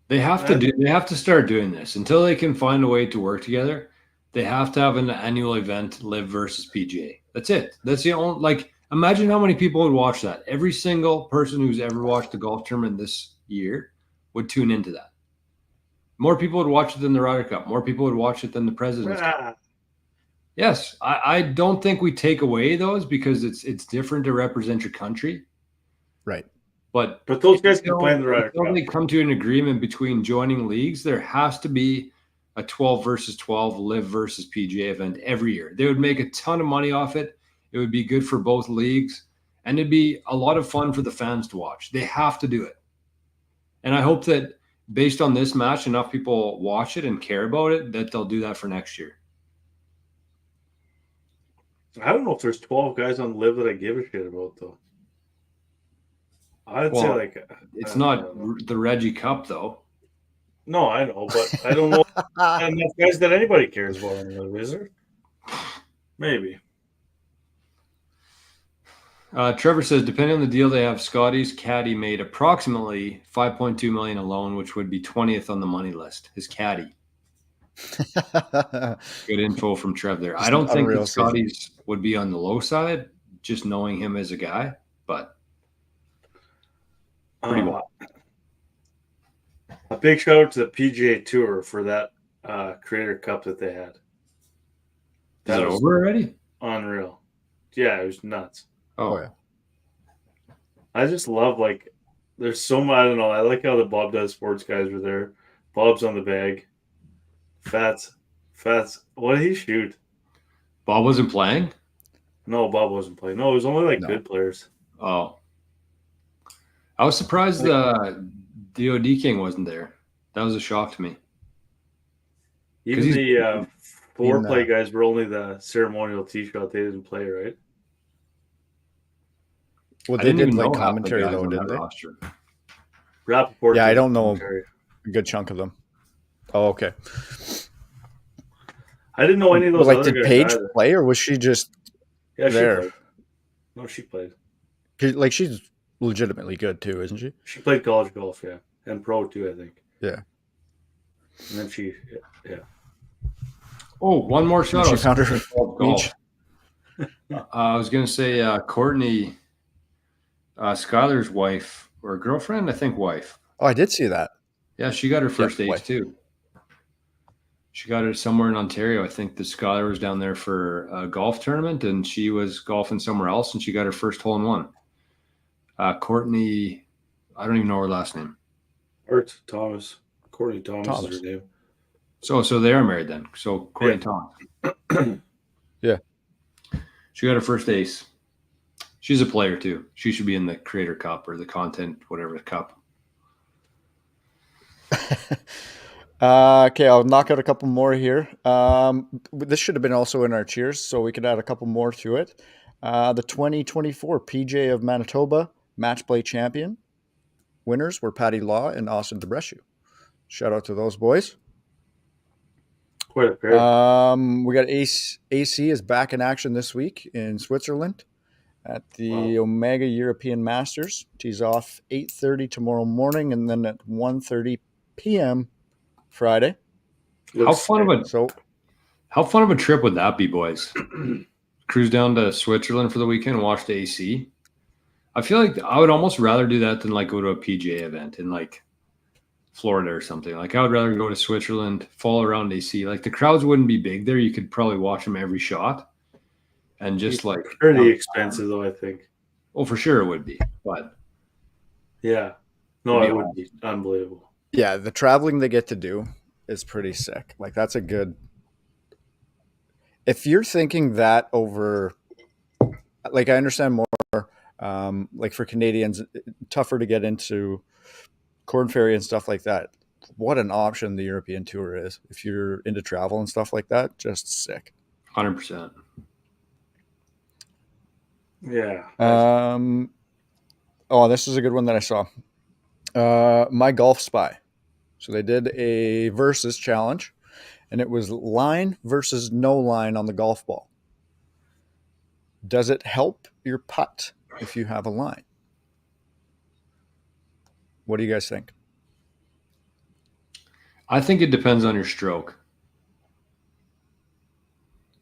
they have to start doing this until they can find a way to work together. They have to have an annual event, Live versus PGA. That's it. That's the only, like, imagine how many people would watch that. Every single person who's ever watched the golf tournament this year would tune into that. More people would watch it than the Ryder Cup. More people would watch it than the President's Cup. Yes, I don't think we take away those because it's different to represent your country. Right. But those guys can play in the Ryder Cup. Until they come to an agreement between joining leagues, there has to be a 12 versus 12 Live versus PGA event every year. They would make a ton of money off it. It would be good for both leagues, and it'd be a lot of fun for the fans to watch. They have to do it. And I hope that based on this match, enough people watch it and care about it that they'll do that for next year. I don't know if there's 12 guys on Live that I give a shit about, though. I'd say like it's not the Reggie Cup, though. No, I know, but I don't know enough guys that anybody cares about on Live, is there? Maybe. Trevor says, depending on the deal they have, Scotty's caddy made approximately $5.2 million alone, which would be 20th on the money list. His caddy. Good info from Trev there. I don't think that Scotty's would be on the low side, just knowing him as a guy, but pretty well. A big shout out to the PGA Tour for that Creator Cup that they had. Is it over already? Unreal. Yeah, it was nuts. Oh yeah. I just love, like, there's so much. I don't know. I like how the Bob Does Sports guys were there. Bob's on the bag. Fats. What did he shoot? Bob wasn't playing? No, Bob wasn't playing. No, it was only good players. Oh. I was surprised DOD King wasn't there. That was a shock to me. Even the foreplay guys were only the ceremonial tee shot. They didn't play, right? Well, they did like commentary though, didn't they? Rappaport. Yeah, I don't know a good chunk of them. Oh, okay. I didn't know any of those. Like, did Paige play, or was she just there? She played. No, she played. Like, she's legitimately good too, isn't she? She played college golf, yeah, and pro too, I think. Yeah. And then yeah. Oh, one more shot. She found her golf. I was going to say Courtney, Skylar's wife or girlfriend, I think wife. Oh, I did see that. Yeah, she got her first ace too. She got it somewhere in Ontario. I think the Skylar was down there for a golf tournament, and she was golfing somewhere else, and she got her first hole in one. Courtney, I don't even know her last name. Art Thomas. Courtney Thomas is her name. So they are married then. So Courtney Thomas. Yeah. She got her first ace. She's a player too. She should be in the Creator Cup or the Content, whatever cup. Okay, I'll knock out a couple more here. This should have been also in our cheers, so we could add a couple more to it. The 2024 PGA of Manitoba Match Play Champion winners were Patty Law and Austin DeBrescu. Shout out to those boys. Quite a pair. We got AC is back in action this week in Switzerland at the Omega European Masters. He's off 8:30 tomorrow morning, and then at 1:30 p.m. Friday. How fun of a trip would that be, boys? Cruise down to Switzerland for the weekend and watch the AC. I feel like I would almost rather do that than like go to a PGA event in like Florida or something. Like, I would rather go to Switzerland, fall around AC. Like, the crowds wouldn't be big there. You could probably watch them every shot, and just it's like pretty expensive though, I think. Oh, for sure it would be, but yeah, no, it would be unbelievable. Yeah, the traveling they get to do is pretty sick. Like, that's a good. If you're thinking that over, like, I understand more. Like, for Canadians, tougher to get into Corn Ferry and stuff like that. What an option the European Tour is if you're into travel and stuff like that. Just sick. 100%. Yeah. Oh, this is a good one that I saw. My Golf Spy. So they did a versus challenge, and it was line versus no line on the golf ball. Does it help your putt if you have a line? What do you guys think? I think it depends on your stroke.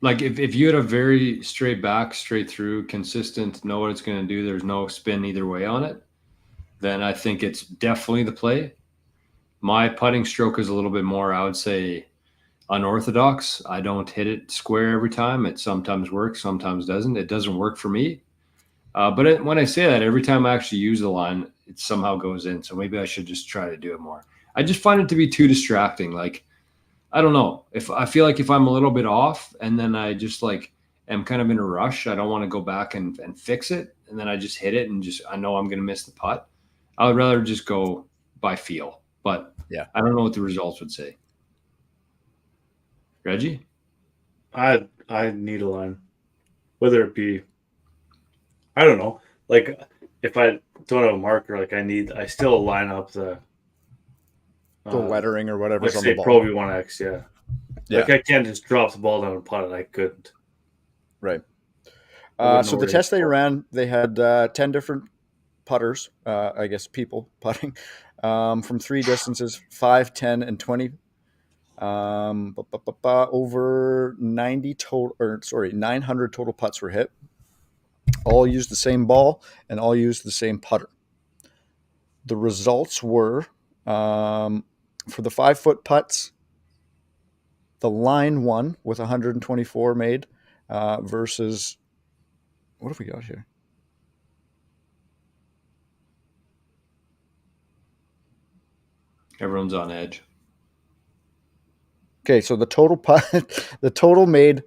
Like if you had a very straight back, straight through, consistent, know what it's going to do, there's no spin either way on it, then I think it's definitely the play. My putting stroke is a little bit more, I would say, unorthodox. I don't hit it square every time. It sometimes works, sometimes doesn't. It doesn't work for me. But when I say that, every time I actually use the line, it somehow goes in. So maybe I should just try to do it more. I just find it to be too distracting. Like, I don't know. If I feel like if I'm a little bit off and then I just like am kind of in a rush, I don't want to go back and fix it. And then I just hit it and just I know I'm going to miss the putt. I would rather just go by feel. But yeah, I don't know what the results would say. Reggie? I need a line. Whether it be, I don't know. Like if I don't have a marker, like I still line up the lettering or whatever's let's on the say ball. Pro V1X, yeah. Yeah. Like I can't just drop the ball down and putt it. I couldn't. Right. I wouldn't So know the where test to they go. ran, they had 10 different putters, I guess people putting, from 3 distances, 5, 10, and 20. Over 90 total, or sorry, 900 total putts were hit. All used the same ball and all used the same putter. The results were, for the 5-foot putts, the line won with 124 made, versus, what have we got here? Everyone's on edge. Okay, so the total putt, the total made.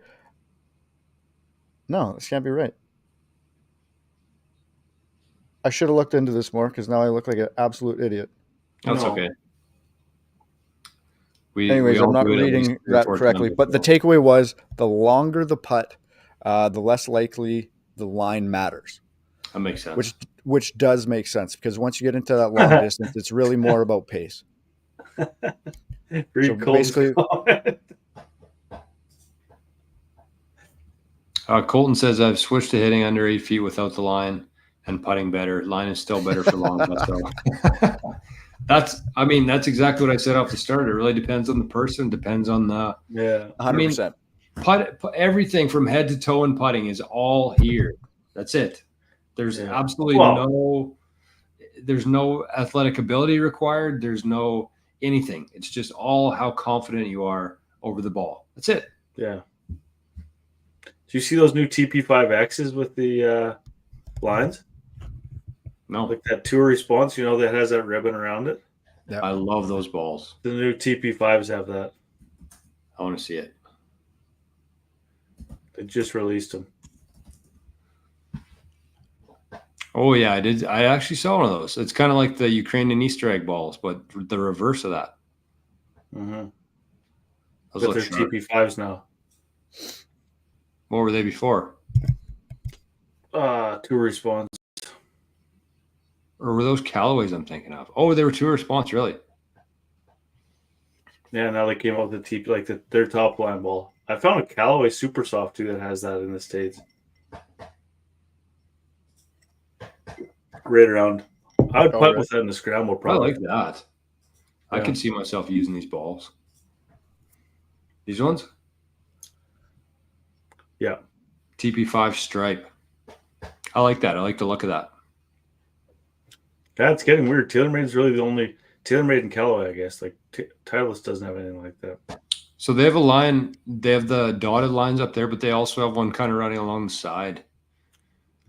No, this can't be right. I should have looked into this more because now I look like an absolute idiot. That's No. okay. Anyways, I'm not reading that correctly, but the takeaway was the longer the putt, the less likely the line matters. That makes sense. Which does make sense because once you get into that long distance, it's really more about pace. Read Colton's comment. Colton says, I've switched to hitting under 8 feet without the line and putting better. Line is still better for long putts, though. That's exactly what I said off the start. It really depends on the person, depends on the. Yeah, 100%. Putt, everything from head to toe in putting is all here. That's it. There's absolutely there's no athletic ability required. There's no anything. It's just all how confident you are over the ball. That's it. Yeah. Do you see those new TP5Xs with the lines? No. Like that tour response, that has that ribbon around it? Yeah. I love those balls. The new TP5s have that. I want to see it. They just released them. Oh, yeah, I did. I actually saw one of those. It's kind of like the Ukrainian Easter egg balls, but the reverse of that. Mm-hmm. Those but they're TP5s now. What were they before? Tour response. Or were those Callaways I'm thinking of? Oh, they were tour response, really? Yeah, now they came out with the TP, like their top line ball. I found a Callaway Super Soft, too, that has that in the States. Right around. I would putt with that in the scramble, probably. I like that. Yeah. I can see myself using these balls. These ones? Yeah. TP5 stripe. I like that. I like the look of that. Yeah, it's getting weird. TaylorMade is really the only TaylorMade and Callaway, I guess. Like Titleist doesn't have anything like that. So they have a line. They have the dotted lines up there, but they also have one kind of running along the side,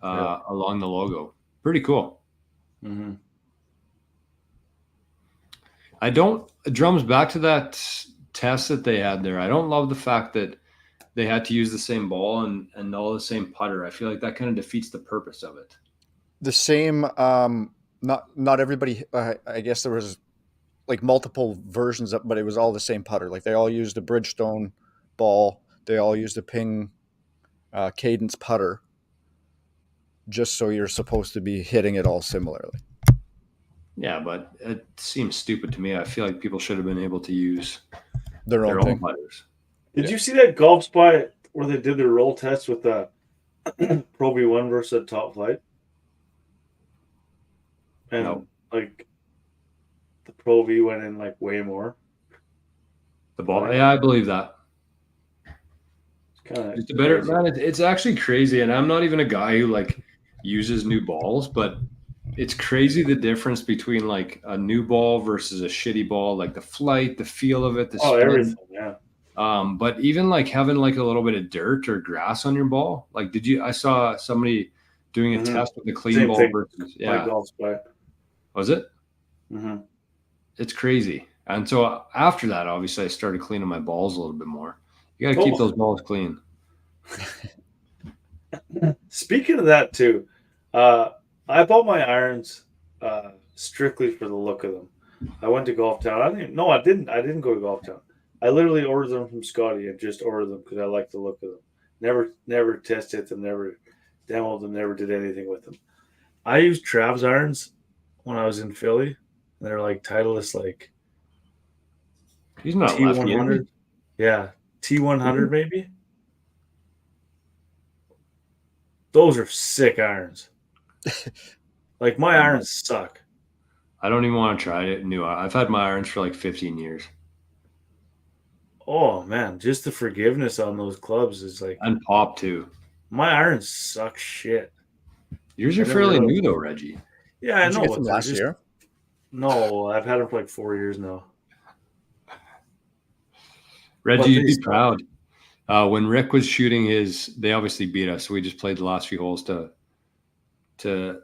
along the logo. Pretty cool. Mm-hmm. I don't. Drums back to that test that they had there. I don't love the fact that they had to use the same ball and all the same putter. I feel like that kind of defeats the purpose of it. The same. Not everybody. I guess there was like multiple versions of, but it was all the same putter. Like they all used a Bridgestone ball. They all used a Ping Cadence putter. just so you're supposed to be hitting it all similarly. Yeah, but it seems stupid to me. I feel like people should have been able to use Their their own own thing. putters. Did you see that golf spot where they did their roll test with the Pro V1 versus Top Flight? And No. like the Pro V went in like way more. The ball, yeah, I believe that. It's kind of It's a better man. It's actually crazy, and I'm not even a guy who like uses new balls, but it's crazy the difference between like a new ball versus a shitty ball, like the flight, the feel of it, the spin. everything, yeah. But even like having like a little bit of dirt or grass on your ball, like I saw somebody doing a test with a clean Same ball thing. versus My golf spot. Was it? Mm-hmm. It's crazy. And so after that, obviously, I started cleaning my balls a little bit more. You got to keep those balls clean. Speaking of that too, I bought my irons strictly for the look of them. I went to Golf Town. I didn't go to Golf Town. I literally ordered them from Scotty and just ordered them because I like the look of them. Never tested them, never demoed them, never did anything with them. I used Trav's irons when I was in Philly. They're like Titleist, like he's not T100. Yeah, T100 maybe. Those are sick irons. Like my irons suck. I don't even want to try it new. I've had my irons for like 15 years. Oh man, just the forgiveness on those clubs is like, and pop too. My irons suck shit. Yours are fairly new though, Reggie. Yeah, I know. Did you get them last year? No, I've had them for like 4 years now. Reggie, you'd be proud. When Rick was shooting they obviously beat us. So we just played the last few holes to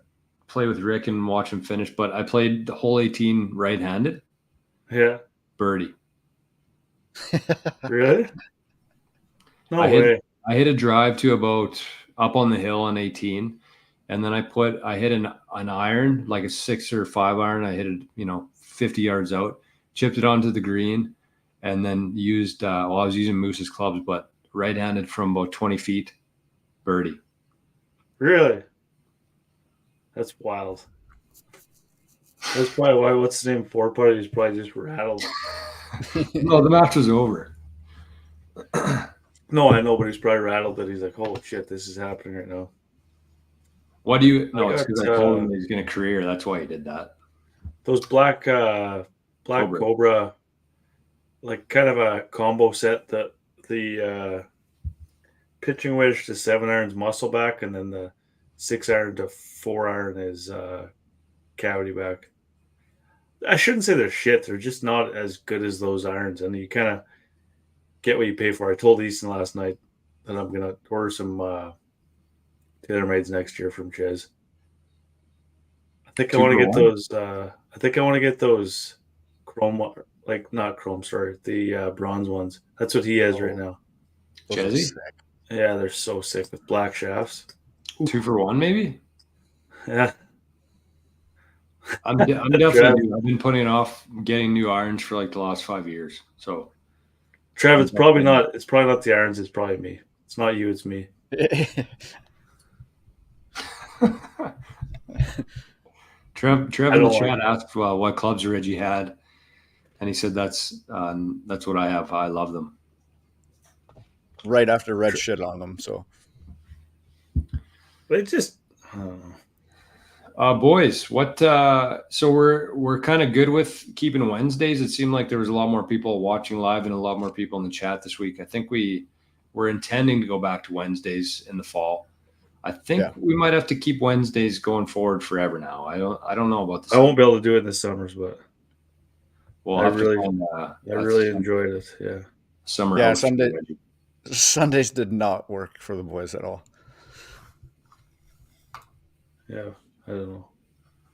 play with Rick and watch him finish. But I played the hole 18 right-handed. Yeah. Birdie. Really? No way. I hit a drive to about up on the hill on 18. And then I hit an iron, like a 6 or 5 iron. I hit it, 50 yards out, chipped it onto the green, and then used, I was using Moose's clubs, but right-handed from about 20 feet, birdie. Really? That's wild. That's probably why, what's the name, 4-putter, he's probably just rattled. No, the match was over. No, I know, but he's probably rattled that he's like, holy shit, this is happening right now. What do you? No, it's because I told him he's going to career. That's why he did that. Those black Cobra, like kind of a combo set that the pitching wedge to 7 irons muscle back, and then the 6 iron to 4 iron is cavity back. I shouldn't say they're shit. They're just not as good as those irons, and you kind of get what you pay for. I told Easton last night that I'm going to order some TaylorMades next year from Ches. I think I want to get those. I think I want to get those chrome, like not chrome. Sorry, the bronze ones. That's what he has right now. Chesy? Yeah, they're so sick with black shafts. 2 for 1, maybe. Yeah, I'm definitely. I've been putting off getting new irons for like the last 5 years. So, Trev, it's probably not. It's probably not the irons. It's probably me. It's not you. It's me. Trev in the chat asked what clubs Reggie had, and he said that's what I have. I love them. Right after Red shit on them, so. But it just, boys, what? So we're kind of good with keeping Wednesdays. It seemed like there was a lot more people watching live and a lot more people in the chat this week. I think we're intending to go back to Wednesdays in the fall. I think we might have to keep Wednesdays going forward forever now. I don't know about this. I won't be able to do it in the summers, but I really enjoyed it. Yeah, summer. Yeah, Sundays did not work for the boys at all. Yeah, I don't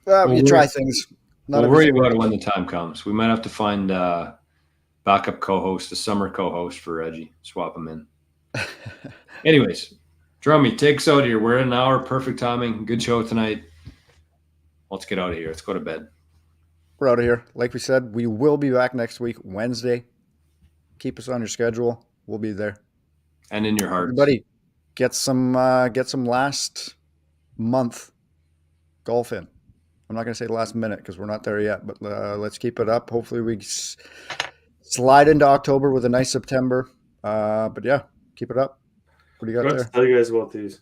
know. You try things. We'll worry about it when the time comes. We might have to find backup co-host, a summer co-host for Reggie. Swap him in. Anyways. Drummy, take us out here. We're at an hour. Perfect timing. Good show tonight. Let's get out of here. Let's go to bed. We're out of here. Like we said, we will be back next week, Wednesday. Keep us on your schedule. We'll be there. And in your heart. Everybody, get some last month golf in. I'm not going to say last minute because we're not there yet, but let's keep it up. Hopefully we slide into October with a nice September. But yeah, keep it up. What do you I got forgot there? to tell you guys about these.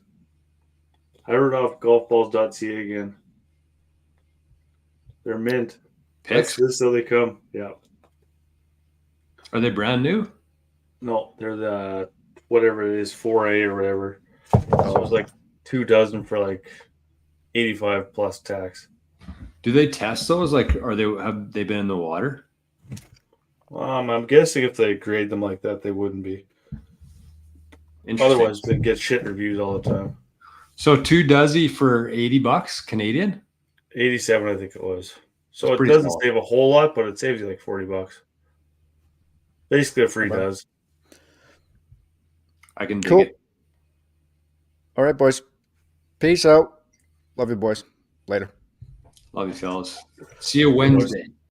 I heard off golfballs.ca again. They're mint. Picks? This is how they come. Yeah. Are they brand new? No, they're the whatever it is, 4A or whatever. So it was like 2 dozen for like 85 plus tax. Do they test those? Like, have they been in the water? I'm guessing if they grade them like that, they wouldn't be. Interesting. Otherwise, they get shit reviews all the time. So 2 dozy for $80 Canadian? 87, I think it was. So That's it pretty doesn't small. save a whole lot, but it saves you like $40. Basically a free Okay. does. I can dig Cool. it. All right, boys. Peace out. Love you, boys. Later. Love you, fellas. See you Wednesday.